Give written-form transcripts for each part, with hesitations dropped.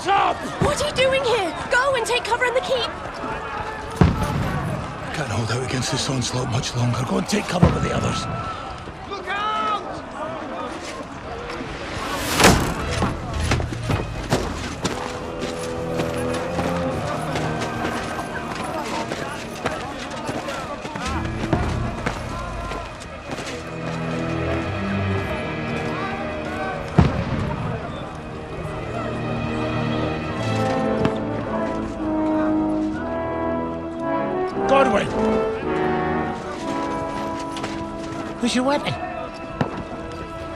Top! What are you doing here? Go and take cover in the keep. Can't hold out against this onslaught much longer. Go and take cover with the others. Look out! Godwin! Who's your weapon?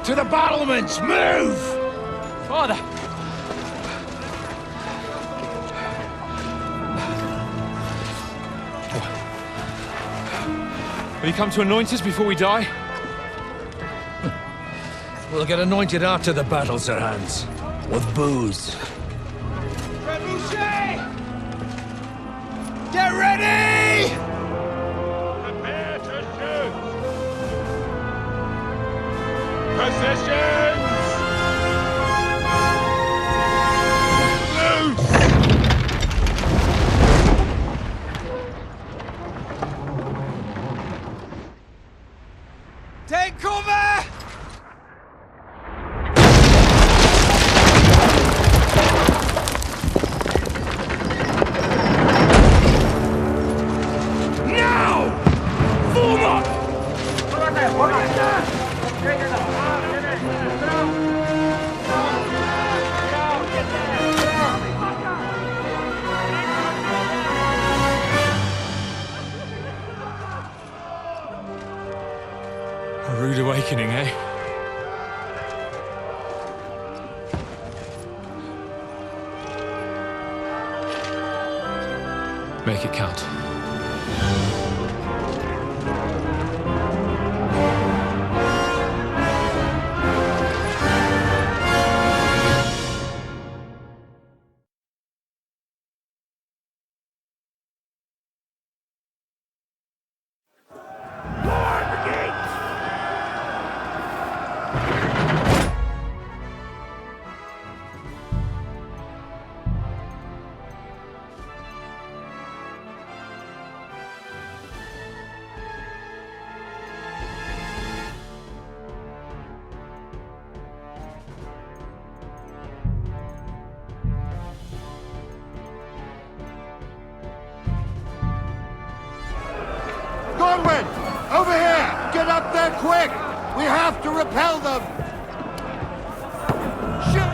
To the battlements! Move! Father! Have you come to anoint us before we die? We'll get anointed after the battles are hands. With booze. Get ready! Prepare to shoot! Positions! Loose! Take cover! A rude awakening, eh? Make it count. Godwin! Over here! Get up there quick! We have to repel them! Shit!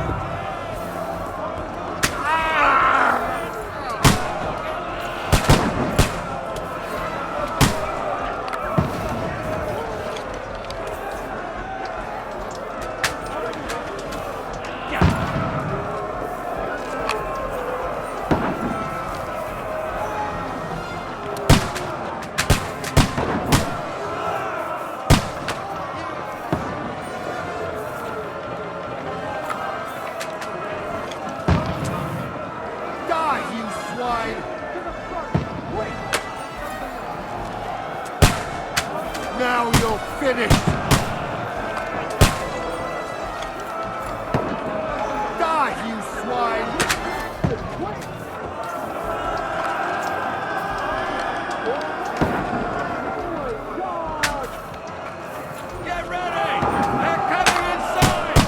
Now you're finished! Die, you swine! Get ready! They're coming inside!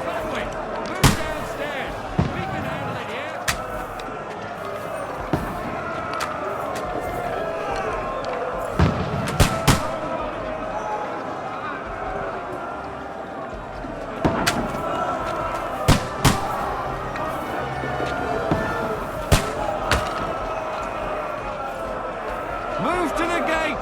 Godwin, move downstairs! We can handle it here! Move to the gate!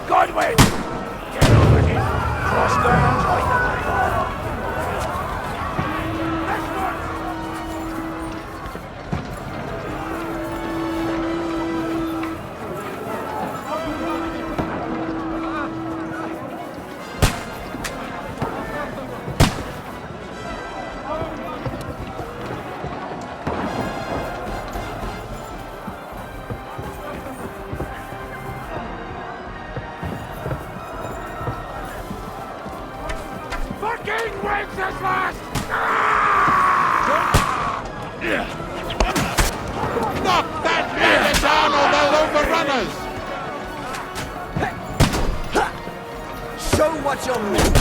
Godwin! Get over here! Cross guns right the way! wins this last! Knock that man down or they'll overrun us! Show what you're made.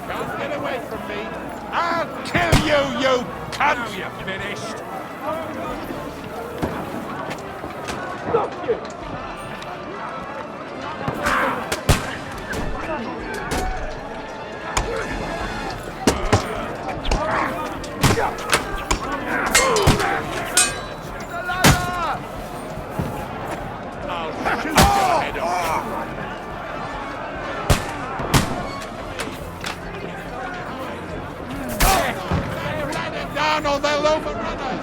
Can't get away from me. I'll kill you, you cunt! Now you're finished. Down or they'll overrun us!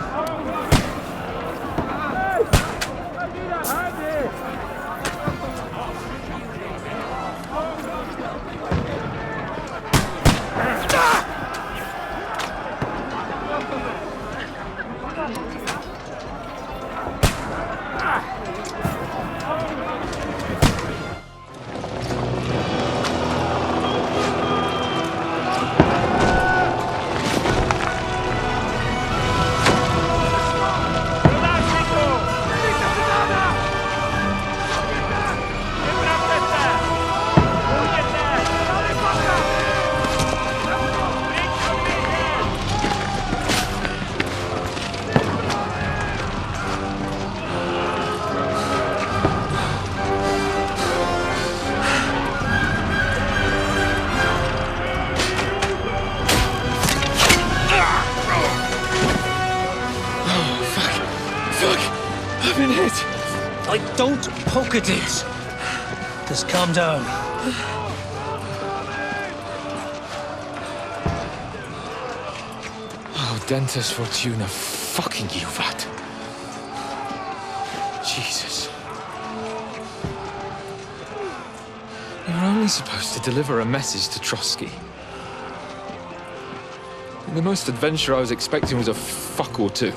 Don't poke at it. Just calm down. Oh, Dentes Fortuna, fucking you, that. Jesus. You're only supposed to deliver a message to Trotsky. And the most adventure I was expecting was a fuck or two.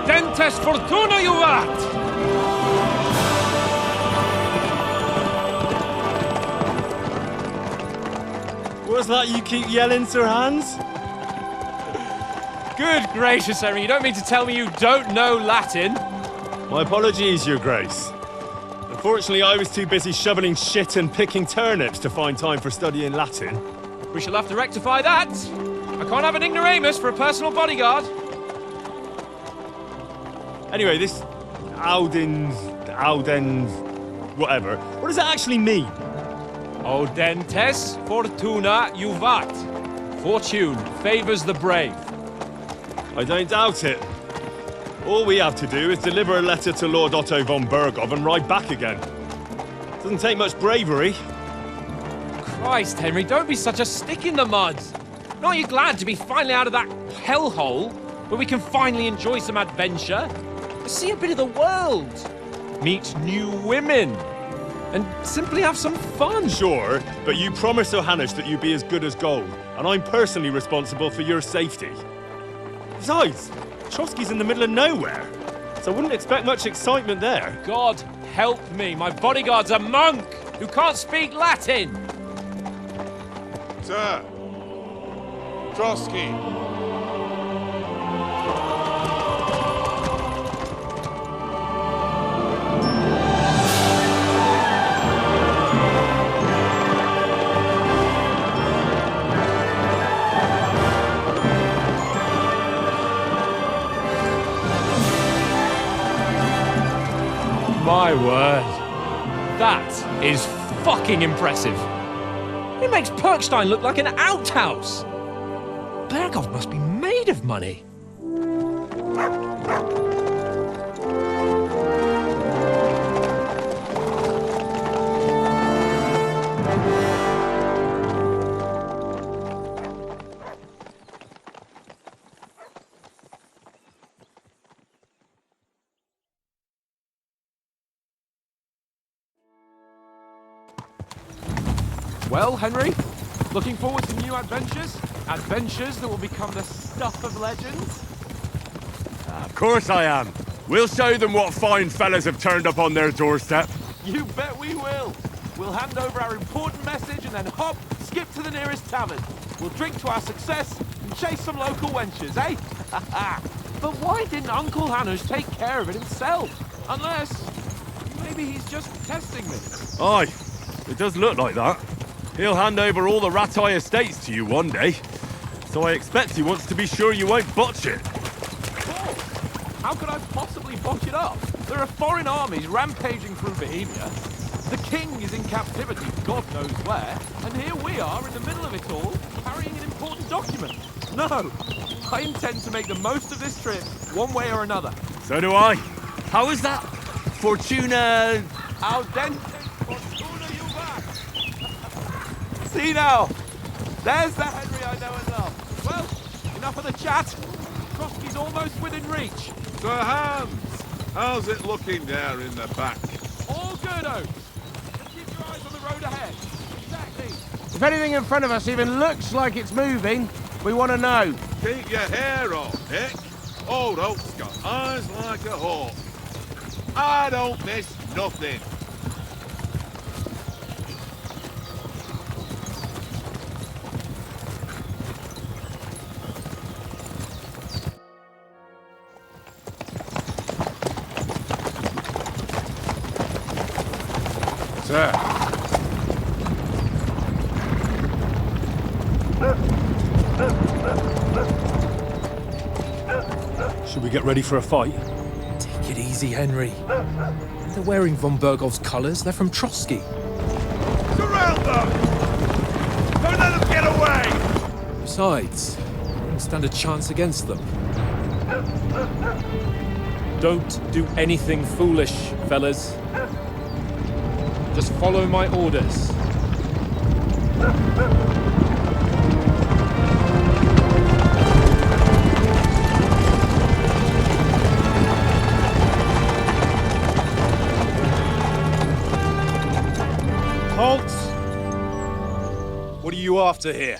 Dentes Fortuna, you vat! What's that you keep yelling, Sir Hans? Good gracious, Henry, you don't mean to tell me you don't know Latin? My apologies, Your Grace. Unfortunately, I was too busy shoveling shit and picking turnips to find time for studying Latin. We shall have to rectify that. I can't have an ignoramus for a personal bodyguard. Anyway, this Audens, whatever. What does that actually mean? Audentes Fortuna Juvat. Fortune favors the brave. I don't doubt it. All we have to do is deliver a letter to Lord Otto von Bergov and ride back again. Doesn't take much bravery. Christ, Henry, don't be such a stick in the mud. Aren't you glad to be finally out of that hellhole where we can finally enjoy some adventure? See a bit of the world. Meet new women. and simply have some fun. Sure, but you promised Johannes that you'd be as good as gold, and I'm personally responsible for your safety. Besides, Trotsky's in the middle of nowhere, so I wouldn't expect much excitement there. God help me, my bodyguard's a monk who can't speak Latin. Sir. Trotsky. My word. That is fucking impressive. It makes Perkstein look like an outhouse. Berghoff must be made of money. Well, Henry, looking forward to new adventures? Adventures that will become the stuff of legends? Of course I am. We'll show them what fine fellas have turned up on their doorstep. You bet we will. We'll hand over our important message and then hop, skip to the nearest tavern. We'll drink to our success and chase some local wenches, eh? But why didn't Uncle Hanush take care of it himself? Unless, maybe he's just testing me. Aye, it does look like that. He'll hand over all the Ratai estates to you one day. So I expect he wants to be sure you won't botch it. Of course. How could I possibly botch it up? There are foreign armies rampaging through Bohemia. The king is in captivity, God knows where. And here we are in the middle of it all, carrying an important document. No, I intend to make the most of this trip, one way or another. So do I. How is that? Fortuna... Al dente, fortuna juvat. See now, there's the Henry I know and love. Well, enough of the chat. Trotsky's almost within reach. Sir Hans, how's it looking there in the back? All good, Oaks. Just keep your eyes on the road ahead. Exactly. If anything in front of us even looks like it's moving, we want to know. Keep your hair on, Nick. Old Oak's got eyes like a hawk. I don't miss nothing. Sir. Should we get ready for a fight? Take it easy, Henry. They're wearing von Berghoff's colours. They're from Trotsky. Surround them! Don't let them get away! Besides, we don't stand a chance against them. Don't do anything foolish, fellas. Just follow my orders. Halt! What are you after here?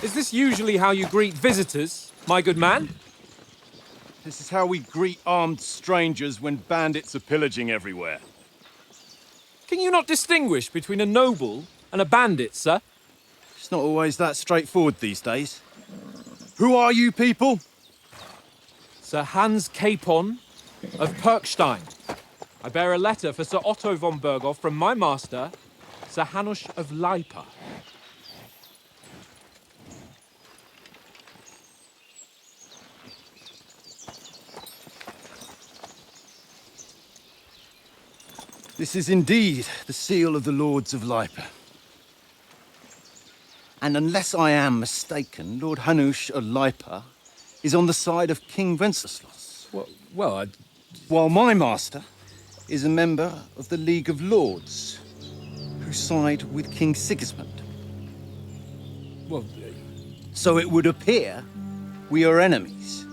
Is this usually how you greet visitors, my good man? This is how we greet armed strangers when bandits are pillaging everywhere. Can you not distinguish between a noble and a bandit, sir? It's not always that straightforward these days. Who are you people? Sir Hans Capon of Perkstein. I bear a letter for Sir Otto von Berghoff from my master, Sir Hanush of Lipa. This is indeed the seal of the Lords of Lipa. And unless I am mistaken, Lord Hanush of Lipa is on the side of King Wenceslas. Well, While my master is a member of the League of Lords, who side with King Sigismund. So it would appear we are enemies.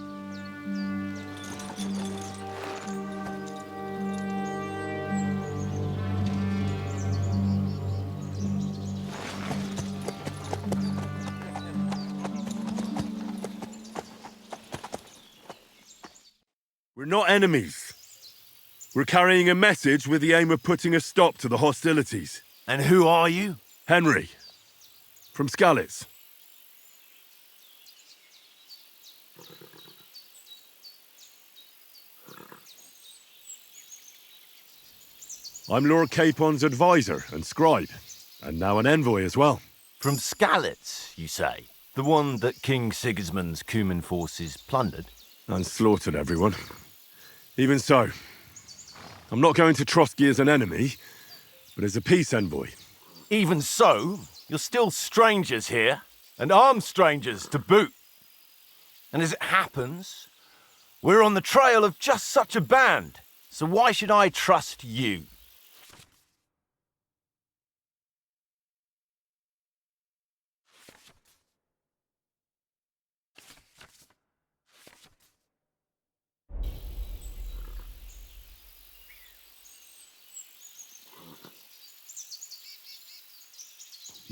We're not enemies. We're carrying a message with the aim of putting a stop to the hostilities. And who are you? Henry, from Skalitz. I'm Lord Capon's advisor and scribe, and now an envoy as well. From Skalitz, you say? The one that King Sigismund's Cuman forces plundered? And slaughtered everyone. Even so, I'm not going to Trotsky as an enemy, but as a peace envoy. Even so, you're still strangers here, and armed strangers to boot. And as it happens, we're on the trail of just such a band, so why should I trust you?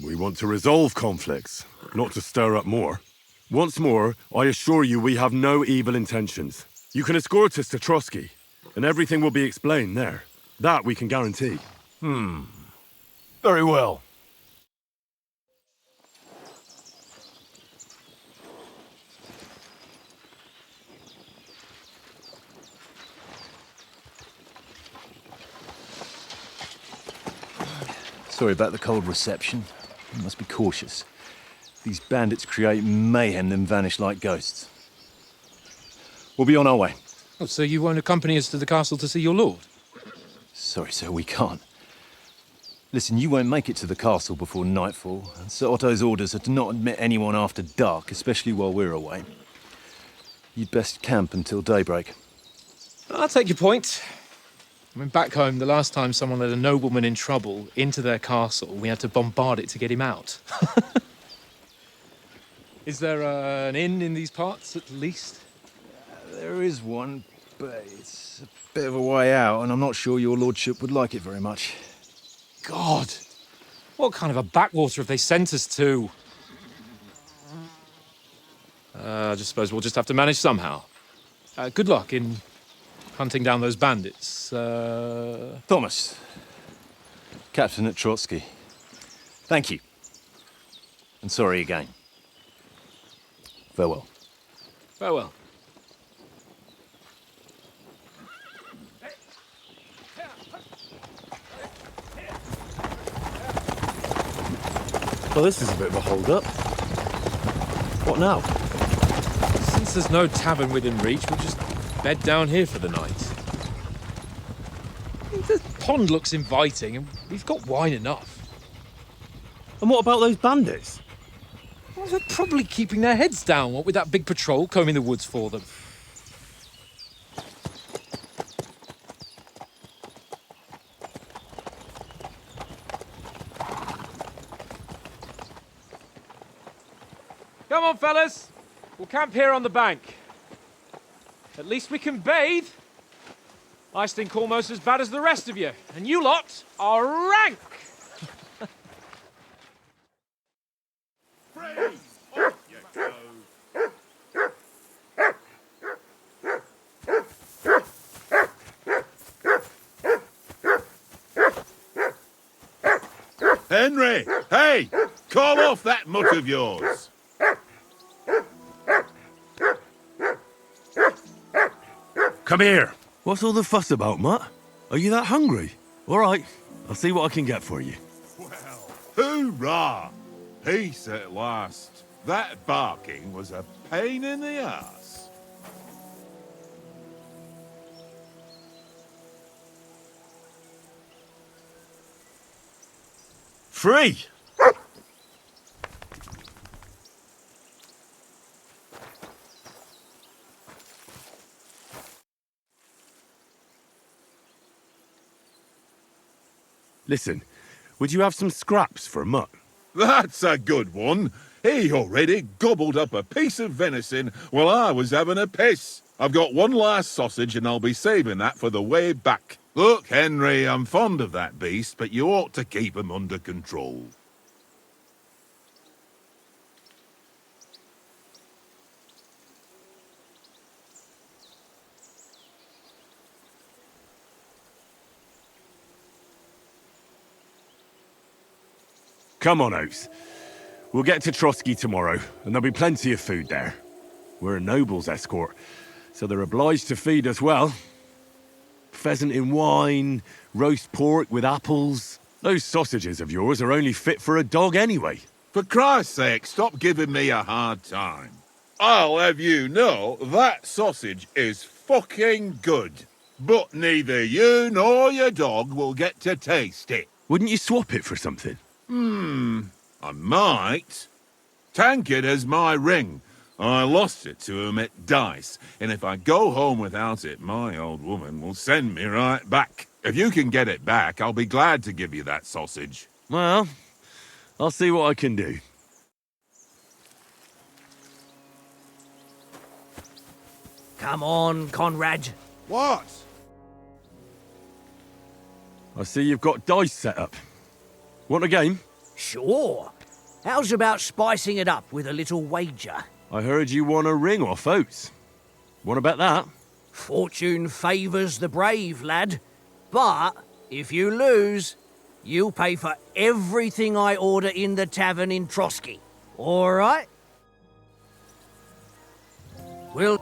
We want to resolve conflicts, not to stir up more. Once more, I assure you we have no evil intentions. You can escort us to Trotsky, and everything will be explained there. That we can guarantee. Very well. Sorry about the cold reception. You must be cautious. These bandits create mayhem, then vanish like ghosts. We'll be on our way. Oh, so you won't accompany us to the castle to see your lord? Sorry, sir, we can't. Listen, you won't make it to the castle before nightfall, and Sir Otto's orders are to not admit anyone after dark, especially while we're away. You'd best camp until daybreak. I'll take your point. I mean, back home, the last time someone led a nobleman in trouble into their castle, we had to bombard it to get him out. Is there an inn in these parts, at least? There is one, but it's a bit of a way out, and I'm not sure your lordship would like it very much. God! What kind of a backwater have they sent us to? I just suppose we'll just have to manage somehow. Good luck in hunting down those bandits. Thomas, captain at Trotsky. Thank you. And sorry again. Farewell. Farewell. Well, this is a bit of a hold-up. What now? Since there's no tavern within reach, we'll just bed down here for the night. The pond looks inviting, and we've got wine enough. And what about those bandits? Well, they're probably keeping their heads down, what with that big patrol combing the woods for them. Come on, fellas. We'll camp here on the bank. At least we can bathe. I stink almost as bad as the rest of you, and you lot are rank! Freeze! Off you go! Henry! Hey! Call off that mutt of yours! Come here. What's all the fuss about, Mutt? Are you that hungry? All right, I'll see what I can get for you. Well, hoorah! Peace at last. That barking was a pain in the ass. Free! Listen, would you have some scraps for Mutt? That's a good one. He already gobbled up a piece of venison while I was having a piss. I've got one last sausage and I'll be saving that for the way back. Look, Henry, I'm fond of that beast, but you ought to keep him under control. Come on, Oates. We'll get to Trotsky tomorrow, and there'll be plenty of food there. We're a noble's escort, so they're obliged to feed us well. Pheasant in wine, roast pork with apples. Those sausages of yours are only fit for a dog anyway. For Christ's sake, stop giving me a hard time. I'll have you know that sausage is fucking good. But neither you nor your dog will get to taste it. Wouldn't you swap it for something? I might. Tankard has my ring. I lost it to him at dice, and if I go home without it, my old woman will send me right back. If you can get it back, I'll be glad to give you that sausage. Well, I'll see what I can do. Come on, Conrad. What? I see you've got dice set up. Want a game? Sure. How's about spicing it up with a little wager? I heard you won a ring off Oates. Want to bet that? Fortune favours the brave, lad. But if you lose, you'll pay for everything I order in the tavern in Trotsky. All right? We'll...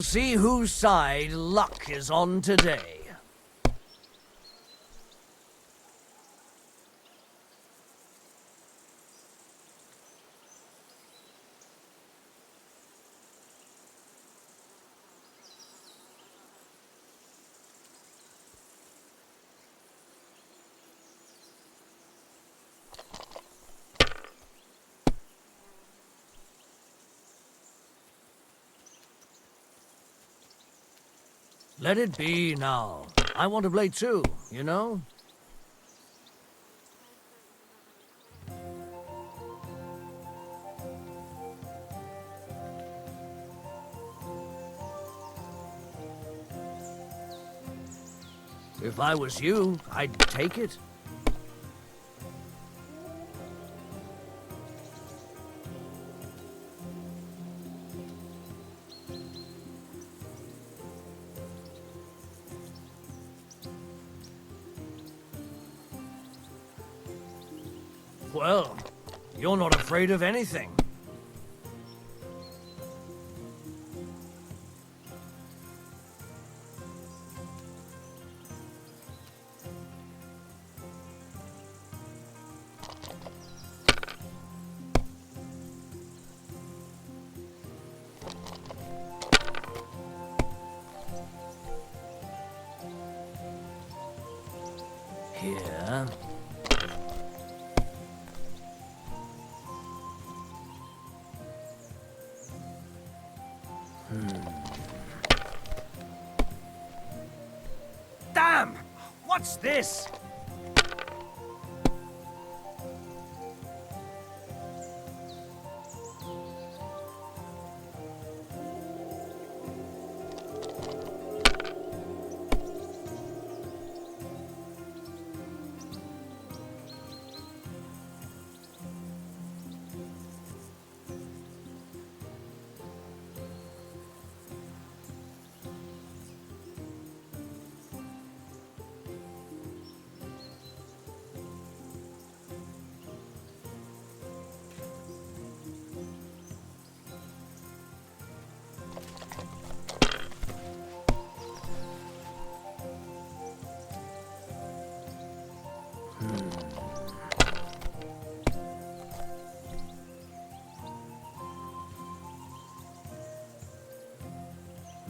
see whose side luck is on today. Let it be now. I want to play too, you know? If I was you, I'd take it. Well, you're not afraid of anything. Here. Damn! What's this?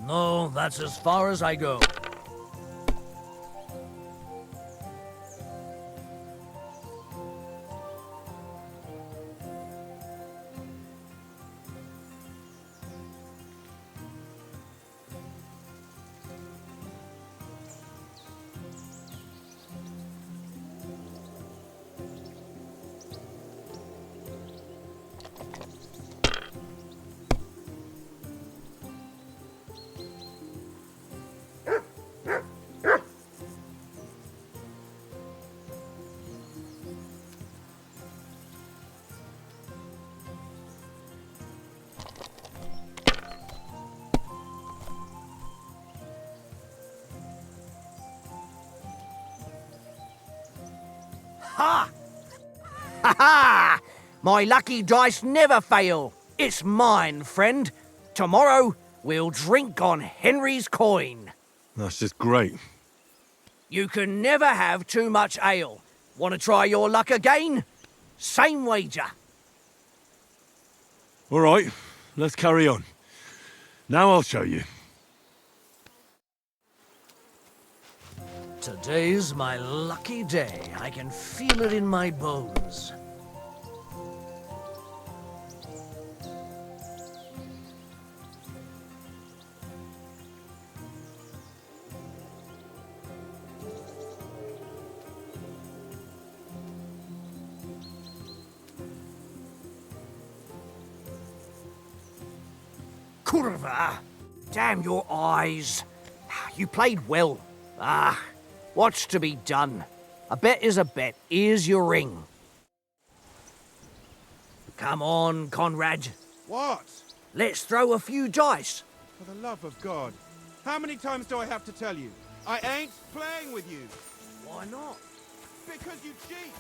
No, that's as far as I go. Ha! Ha ha! My lucky dice never fail. It's mine, friend. Tomorrow, we'll drink on Henry's coin. That's just great. You can never have too much ale. Want to try your luck again? Same wager. All right, let's carry on. Now I'll show you. Today's my lucky day. I can feel it in my bones. Curva! Damn your eyes. You played well. What's to be done? A bet is a bet. Here's your ring. Come on, Conrad. What? Let's throw a few dice. For the love of God. How many times do I have to tell you? I ain't playing with you. Why not? Because you cheat.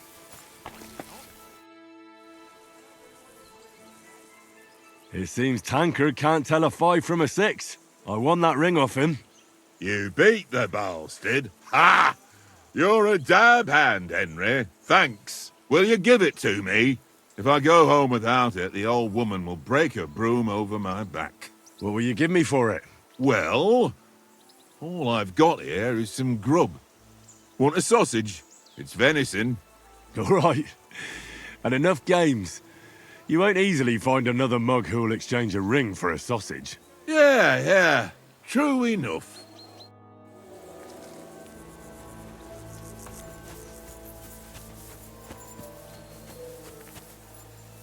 It seems Tankard can't tell a 5 from a 6. I won that ring off him. You beat the bastard. Ha! You're a dab hand, Henry. Thanks. Will you give it to me? If I go home without it, the old woman will break her broom over my back. What will you give me for it? Well, all I've got here is some grub. Want a sausage? It's venison. All right. And enough games. You won't easily find another mug who'll exchange a ring for a sausage. Yeah. True enough.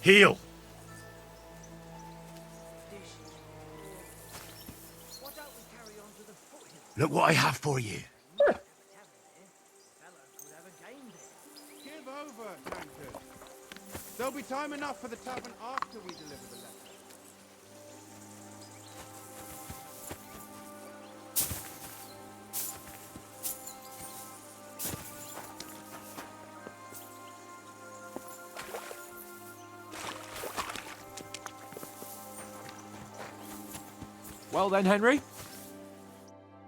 Heel! Look what I have for you. Give over, Tankard. There'll be time enough for the tavern after we deliver the letter. Well then, Henry?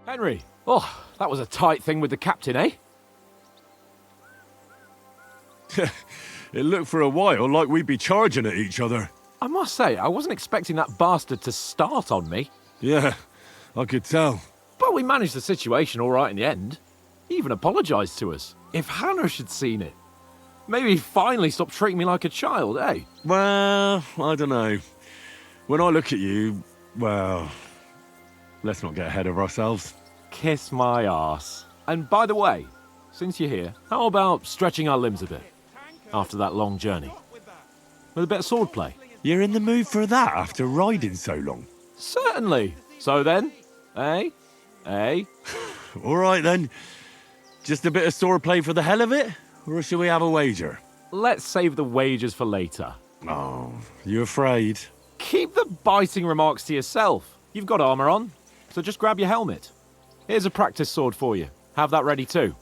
Henry! Oh, that was a tight thing with the captain, eh? It looked for a while like we'd be charging at each other. I must say, I wasn't expecting that bastard to start on me. Yeah, I could tell. But we managed the situation all right in the end. He even apologised to us. If Hannah had seen it. Maybe he'd finally stop treating me like a child, eh? Well, I don't know. When I look at you, well, let's not get ahead of ourselves. Kiss my arse. And by the way, since you're here, how about stretching our limbs a bit? After that long journey. With a bit of swordplay. You're in the mood for that after riding so long? Certainly. So then, eh? All right then. Just a bit of swordplay for the hell of it? Or shall we have a wager? Let's save the wagers for later. Oh, you afraid? Keep the biting remarks to yourself. You've got armour on, so just grab your helmet. Here's a practice sword for you. Have that ready too.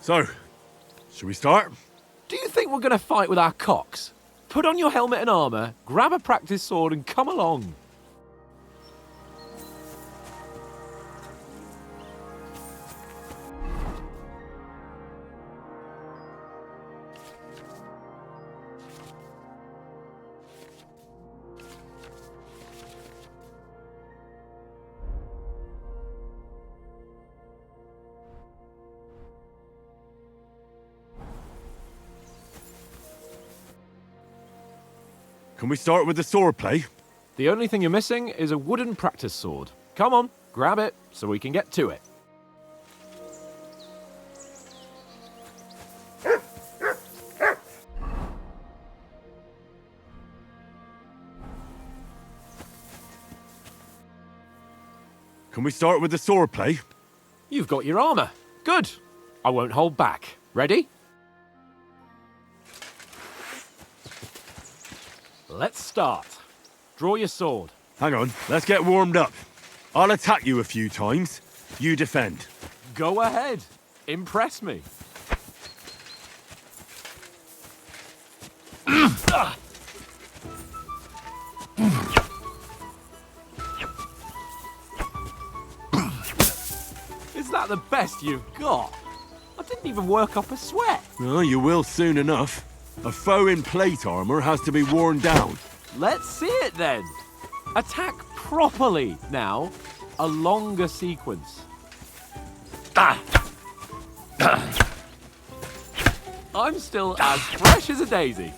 So, shall we start? Do you think we're going to fight with our cocks? Put on your helmet and armour, grab a practice sword and come along. Can we start with the swordplay? The only thing you're missing is a wooden practice sword. Come on, grab it so we can get to it. Can we start with the swordplay? You've got your armor. Good. I won't hold back. Ready? Let's start. Draw your sword. Hang on, let's get warmed up. I'll attack you a few times. You defend. Go ahead. Impress me. Is that the best you've got? I didn't even work up a sweat. Oh, you will soon enough. A foe in plate armor has to be worn down. Let's see it then. Attack properly now. A longer sequence. I'm still as fresh as a daisy.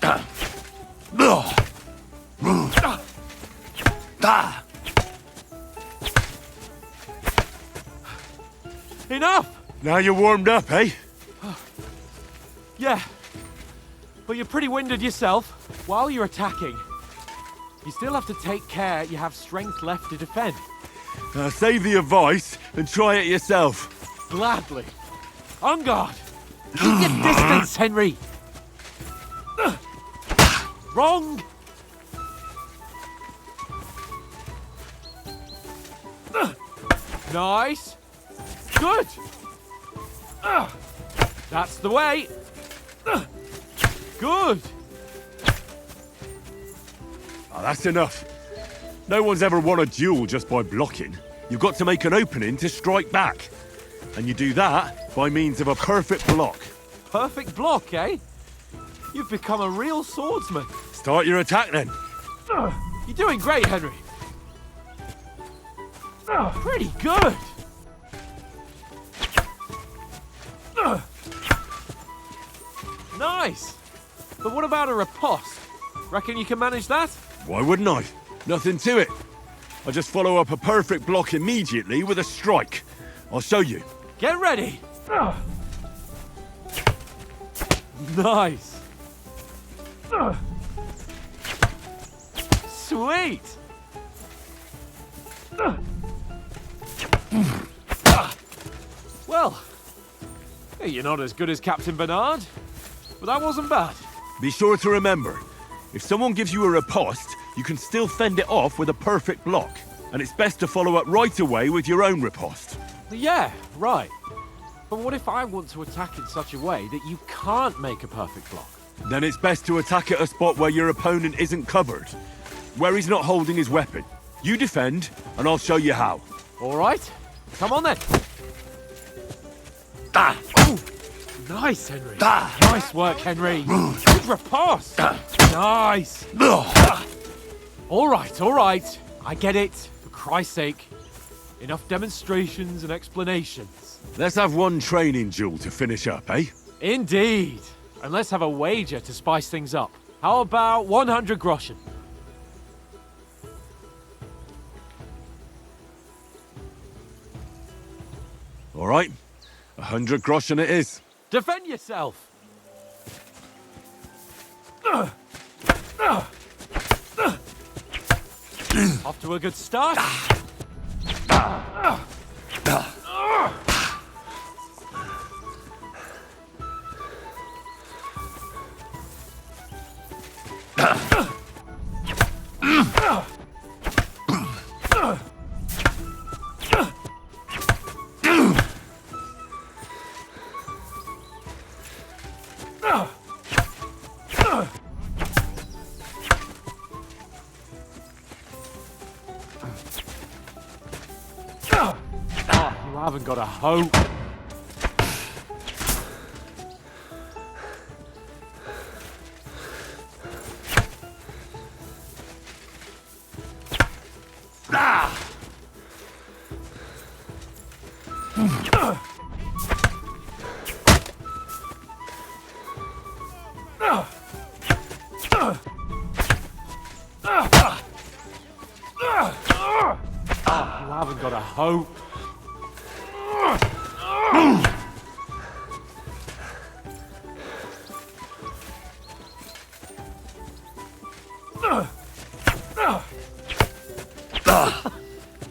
Enough! Now you're warmed up, eh? Yeah, but you're pretty winded yourself. While you're attacking, you still have to take care you have strength left to defend. Save the advice and try it yourself. Gladly. On guard. Keep your distance, Henry. Wrong. Nice. Good. That's the way. Good. Oh, that's enough. No one's ever won a duel just by blocking. You've got to make an opening to strike back. And you do that by means of a perfect block. Perfect block, eh? You've become a real swordsman. Start your attack then. You're doing great, Henry. Pretty good. Nice. But what about a riposte? Reckon you can manage that? Why wouldn't I? Nothing to it. I just follow up a perfect block immediately with a strike. I'll show you. Get ready. Nice. Sweet. Well, you're not as good as Captain Bernard, but that wasn't bad. Be sure to remember, if someone gives you a riposte, you can still fend it off with a perfect block. And it's best to follow up right away with your own riposte. Yeah, right. But what if I want to attack in such a way that you can't make a perfect block? Then it's best to attack at a spot where your opponent isn't covered, where he's not holding his weapon. You defend, and I'll show you how. All right, come on then. Oh, nice, Henry. Nice work, Henry. Good riposte. Nice. All right. I get it. For Christ's sake. Enough demonstrations and explanations. Let's have one training duel to finish up, eh? Indeed. And let's have a wager to spice things up. How about 100 groschen? All right. 100 groschen it is. Defend yourself. Off to a good start. You haven't got a hope. haven't got a hope.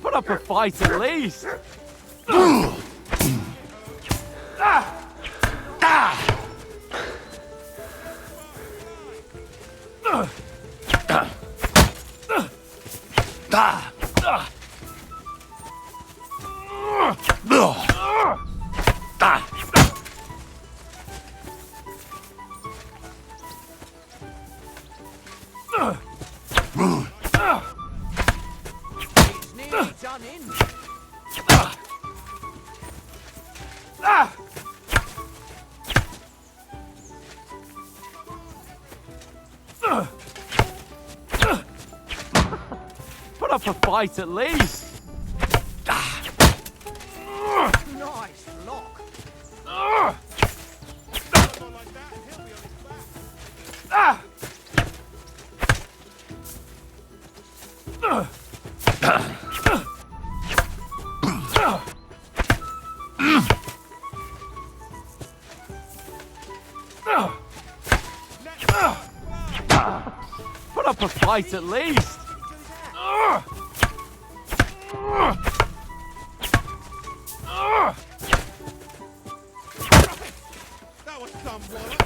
Put up a fight at least. It's nearly done in. Put up a fight at least. Nice lock. Put up a fight at least. That was some wallet.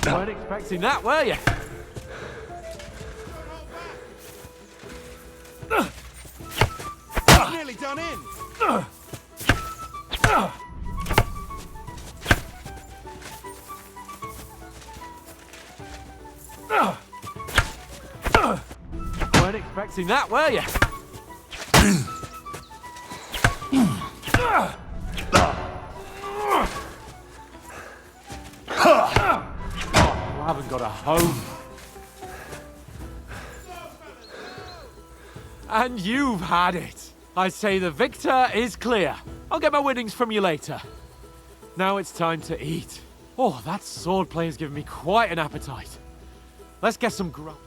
Weren't expecting that, were you? It's nearly done in. Weren't expecting that, were you? I haven't got a hope. And you've had it. I say the victor is clear. I'll get my winnings from you later. Now it's time to eat. Oh, that swordplay has given me quite an appetite. Let's get some grub.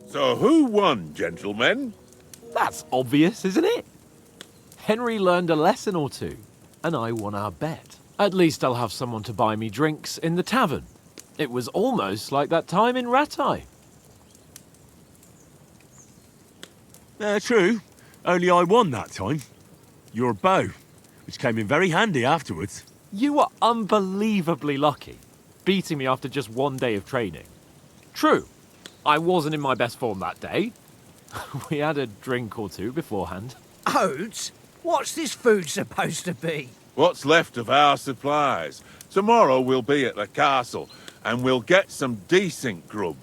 So who won, gentlemen? That's obvious, isn't it? Henry learned a lesson or two, and I won our bet. At least I'll have someone to buy me drinks in the tavern. It was almost like that time in Rattay. True. Only I won that time. Your bow, which came in very handy afterwards. You were unbelievably lucky, beating me after just one day of training. True, I wasn't in my best form that day. We had a drink or two beforehand. Oats? What's this food supposed to be? What's left of our supplies. Tomorrow we'll be at the castle, and we'll get some decent grub.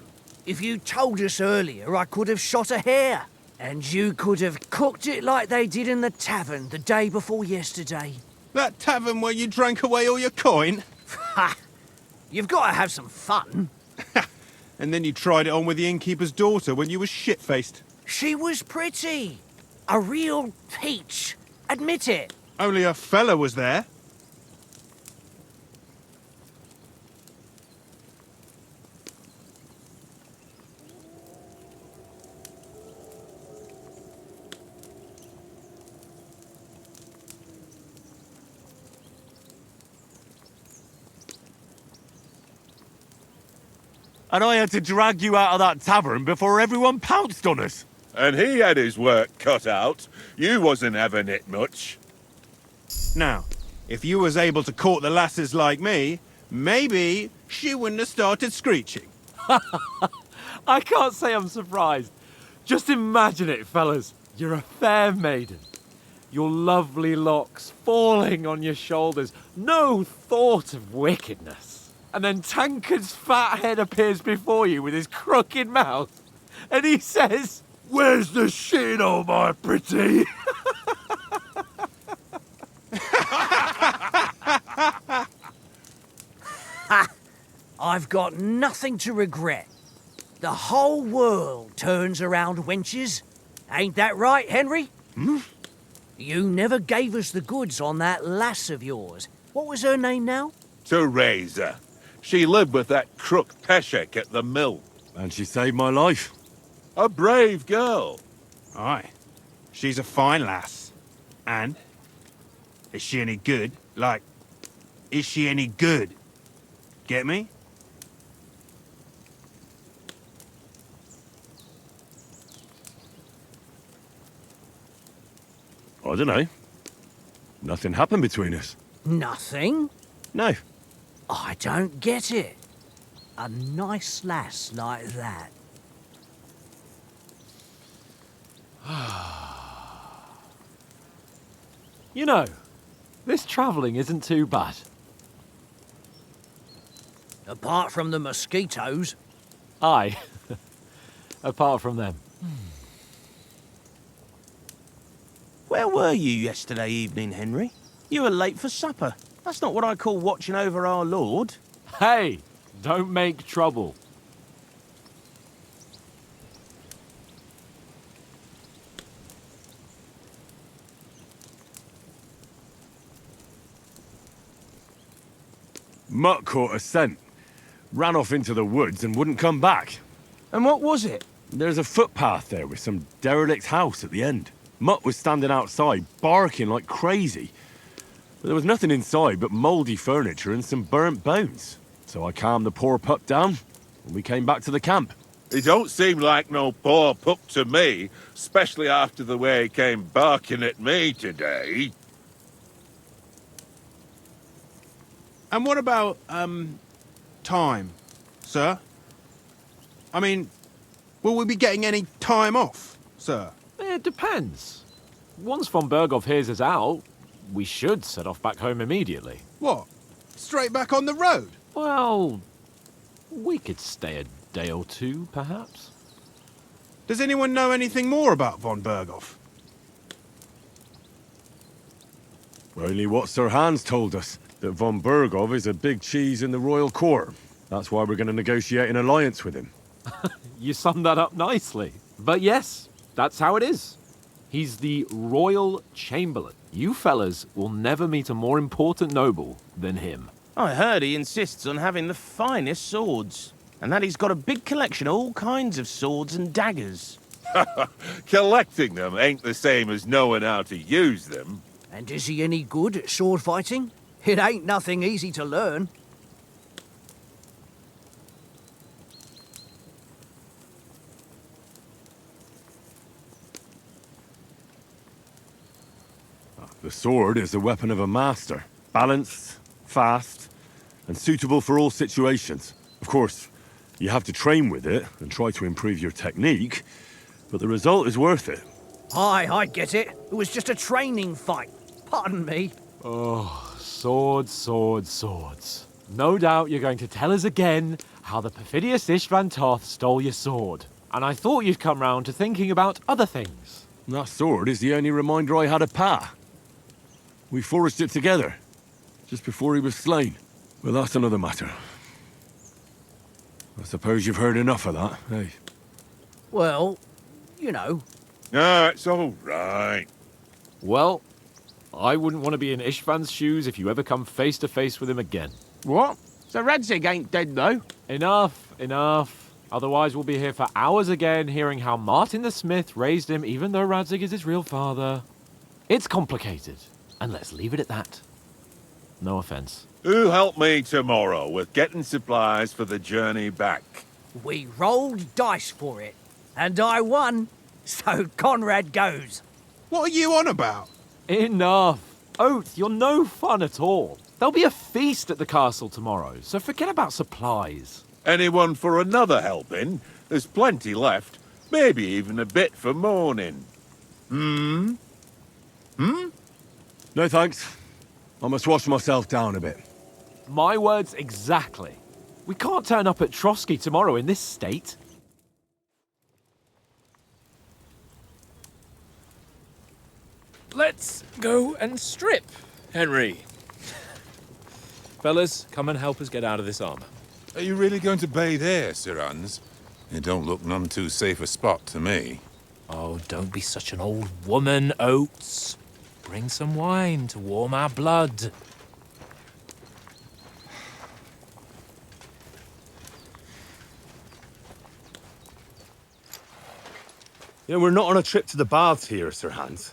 If you told us earlier, I could have shot a hare. And you could have cooked it like they did in the tavern the day before yesterday. That tavern where you drank away all your coin? Ha! You've got to have some fun. And then you tried it on with the innkeeper's daughter when you were shit-faced. She was pretty. A real peach. Admit it. Only a fella was there. And I had to drag you out of that tavern before everyone pounced on us. And he had his work cut out. You wasn't having it much. Now, if you was able to court the lasses like me, maybe she wouldn't have started screeching. I can't say I'm surprised. Just imagine it, fellas. You're a fair maiden. Your lovely locks falling on your shoulders. No thought of wickedness. And then Tankard's fat head appears before you with his crooked mouth. And he says, "Where's the shit, oh my pretty?" I've got nothing to regret. The whole world turns around wenches. Ain't that right, Henry? Hmm? You never gave us the goods on that lass of yours. What was her name now? Teresa. She lived with that crook Peshek at the mill. And she saved my life. A brave girl. Aye. She's a fine lass. And? Is she any good? Like, is she any good? Get me? I don't know. Nothing happened between us. Nothing? No. I don't get it. A nice lass like that. You know, this travelling isn't too bad. Apart from the mosquitoes. Aye. Apart from them. Where were you yesterday evening, Henry? You were late for supper. That's not what I call watching over our Lord. Hey, don't make trouble. Mutt caught a scent, ran off into the woods and wouldn't come back. And what was it? There's a footpath there with some derelict house at the end. Mutt was standing outside, barking like crazy. But there was nothing inside but mouldy furniture and some burnt bones. So I calmed the poor pup down, and we came back to the camp. He don't seem like no poor pup to me, especially after the way he came barking at me today. And what about, time, sir? I mean, will we be getting any time off, sir? It depends. Once von Berghoff hears us out, we should set off back home immediately. What? Straight back on the road? Well, we could stay a day or two, perhaps. Does anyone know anything more about von Berghoff? Only what Sir Hans told us, that von Berghoff is a big cheese in the royal court. That's why we're going to negotiate an alliance with him. You summed that up nicely. But yes, that's how it is. He's the Royal Chamberlain. You fellas will never meet a more important noble than him. I heard he insists on having the finest swords, and that he's got a big collection of all kinds of swords and daggers. Collecting them ain't the same as knowing how to use them. And is he any good at sword fighting? It ain't nothing easy to learn. The sword is the weapon of a master. Balanced, fast, and suitable for all situations. Of course, you have to train with it and try to improve your technique, but the result is worth it. Aye, I get it. It was just a training fight. Pardon me. Oh, swords, swords, swords. No doubt you're going to tell us again how the perfidious Istvan Toth stole your sword. And I thought you'd come round to thinking about other things. That sword is the only reminder I had of Pa. We forged it together, just before he was slain. But that's another matter. I suppose you've heard enough of that, eh? Well, you know. Ah, it's all right. Well, I wouldn't want to be in Istvan's shoes if you ever come face to face with him again. What? So Radzig ain't dead, though? Enough, enough. Otherwise we'll be here for hours again hearing how Martin the Smith raised him even though Radzig is his real father. It's complicated, and let's leave it at that. No offense. Who help me tomorrow with getting supplies for the journey back? We rolled dice for it, and I won, so Conrad goes. What are you on about? Enough. Oath, you're no fun at all. There'll be a feast at the castle tomorrow, so forget about supplies. Anyone for another helping? There's plenty left. Maybe even a bit for morning. Hmm? No thanks. I must wash myself down a bit. My words exactly. We can't turn up at Trotsky tomorrow in this state. Let's go and strip, Henry. Fellas, come and help us get out of this armor. Are you really going to bathe here, Sir Hans? It don't look none too safe a spot to me. Oh, don't be such an old woman, Oates. Bring some wine to warm our blood. You know, we're not on a trip to the baths here, Sir Hans.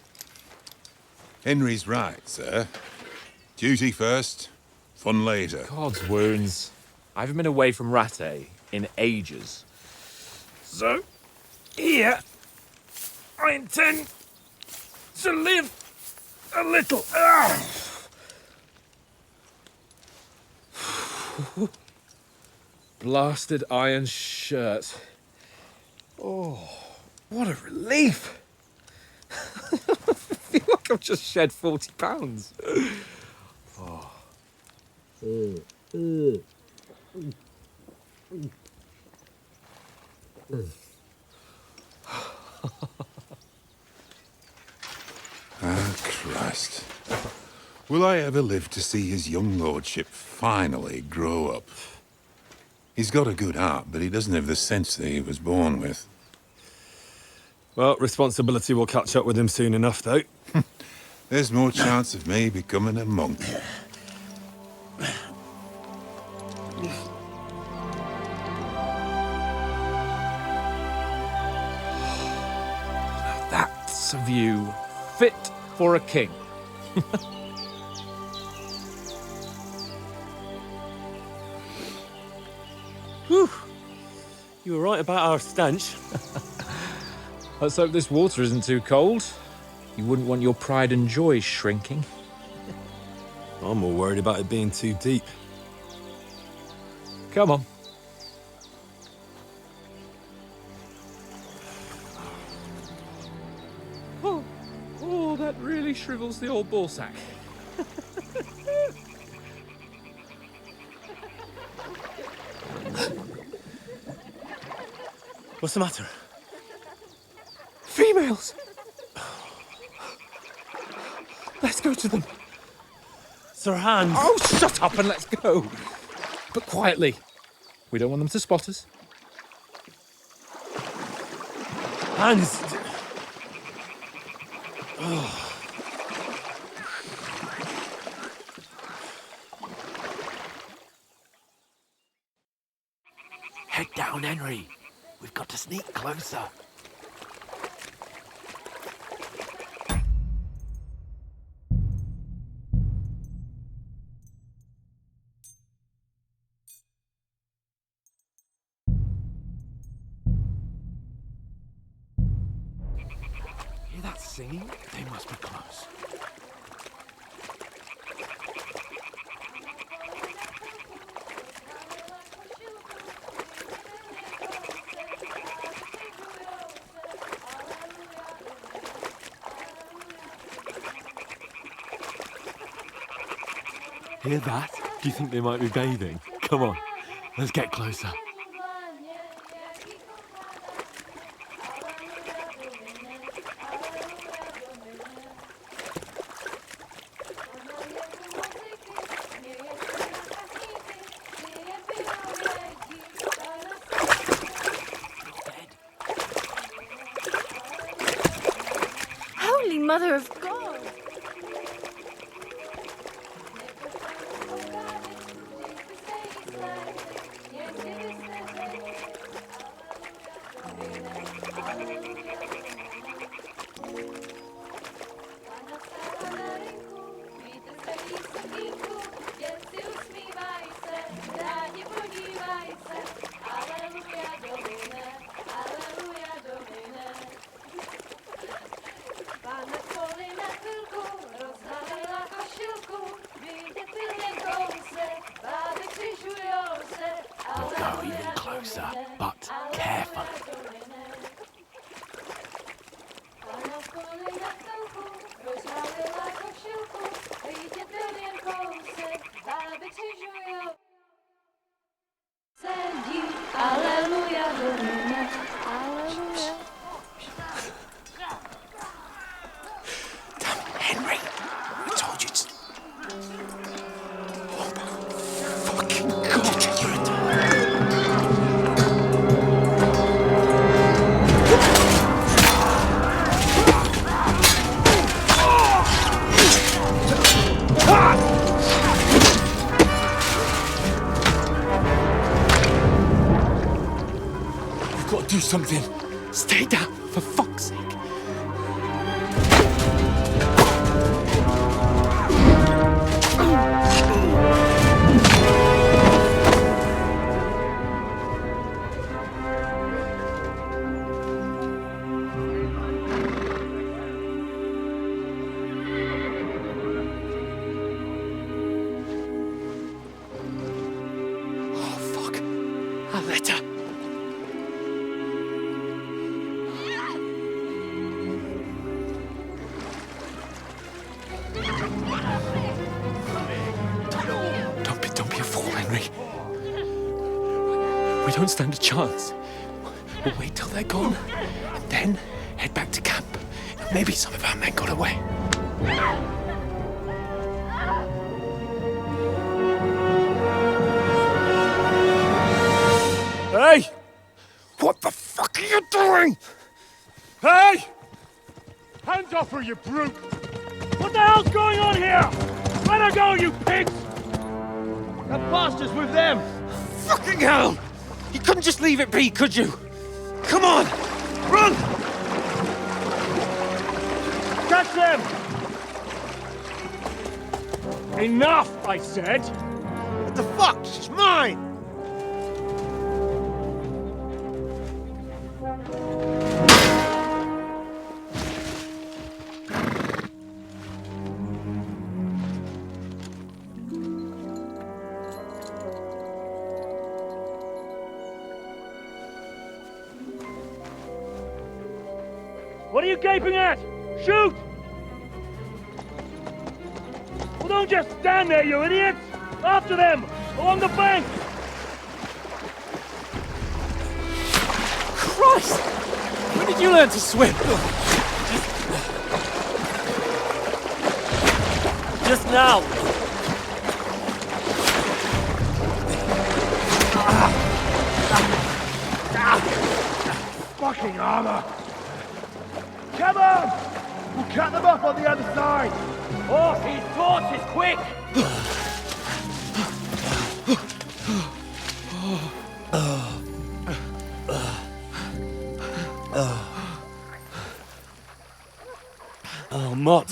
Henry's right, sir. Duty first, fun later. God's wounds. I haven't been away from Rattay in ages. So, here, I intend to live a little. Blasted iron shirt. Oh, what a relief. I feel like I've just shed 40 pounds. Oh. Ah, Christ. Will I ever live to see his young lordship finally grow up? He's got a good heart, but he doesn't have the sense that he was born with. Well, responsibility will catch up with him soon enough, though. There's more chance of me becoming a monk. That's a view fit for a king. Whew. You were right about our stench. Let's hope this water isn't too cold. You wouldn't want your pride and joy shrinking. I'm more worried about it being too deep. Come on. Oh, that really shrivels the old ball sack. What's the matter? Females! Let's go to them. Sir Hans! Oh, shut up and let's go. But quietly. We don't want them to spot us. Hans! Oh. Head down, Henry. We've got to sneak closer. Hear that singing? They must be close. Hear that? Do you think they might be bathing? Come on, let's get closer. Holy Mother of God! We'll go even closer, but carefully. Henry, I told you to... Oh, fucking God, you're a... do something. Stay down, for fuck's sake. We don't stand a chance. We'll wait till they're gone, and then head back to camp. Maybe some of our men got away. Hey! What the fuck are you doing? Hey! Hands off her, you brute! What the hell's going on here? Let her go, you pigs! That bastard's with them! Fucking hell! You couldn't just leave it be, could you? Come on! Run! Catch them! Enough, I said! What the fuck? She's mine! What are you gaping at? Shoot! Well, don't just stand there, you idiots! After them! Along the bank! Christ! When did you learn to swim? Just now! Fucking armor! Come on! We'll cut them off on the other side! Off his torches, quick! Oh, Mott.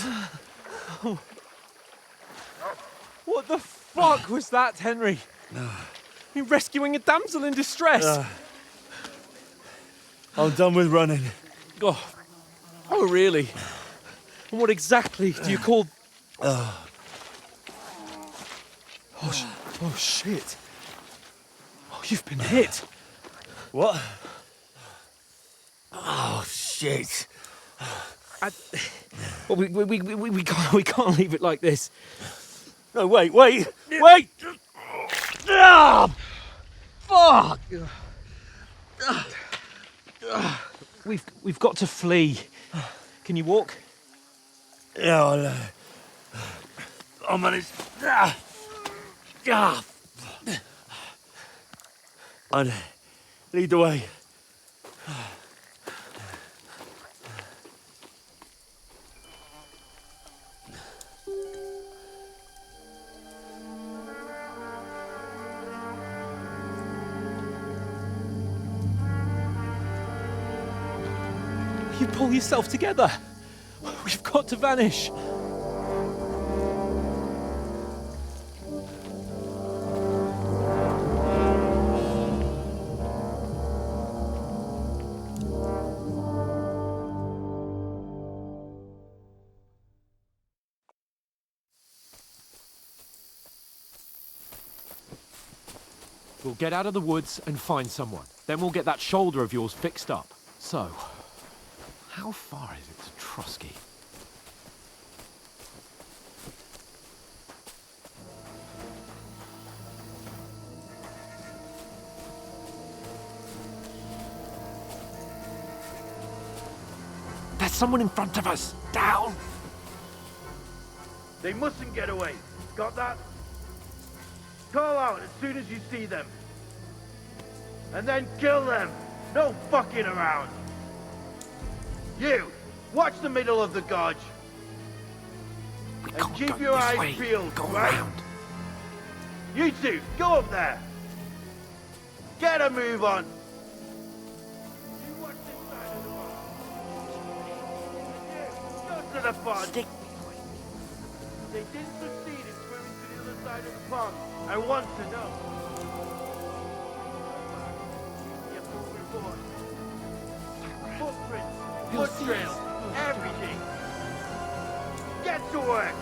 What the fuck was that, Henry? You rescuing a damsel in distress? I'm done with running. Oh, really? And what exactly do you call... Oh, shit. Oh, you've been hit. What? Oh, shit. Well, we can't leave it like this. No, wait! Ah, fuck! We've got to flee. Can you walk? Yeah, I'll manage. I'd lead the way. You pull yourself together. We've got to vanish. We'll get out of the woods and find someone. Then we'll get that shoulder of yours fixed up. So, how far is it to Trotsky? There's someone in front of us! Down! They mustn't get away. Got that? Call out as soon as you see them. And then kill them. No fucking around. You, watch the middle of the gorge. And keep your eyes peeled, right? You two, go up there. Get a move on. to the fun. Stick. They didn't succeed in swimming to the other side of the pond. I want to know. Your full report. Footprints, foot trails, everything. Get to work.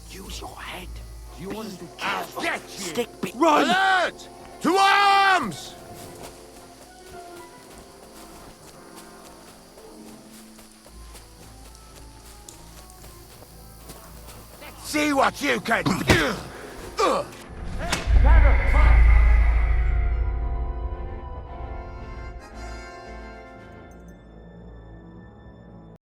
Use your head. Do you want to be Careful. Get you. Stick be- Run! Alert! To arms! See what you can do.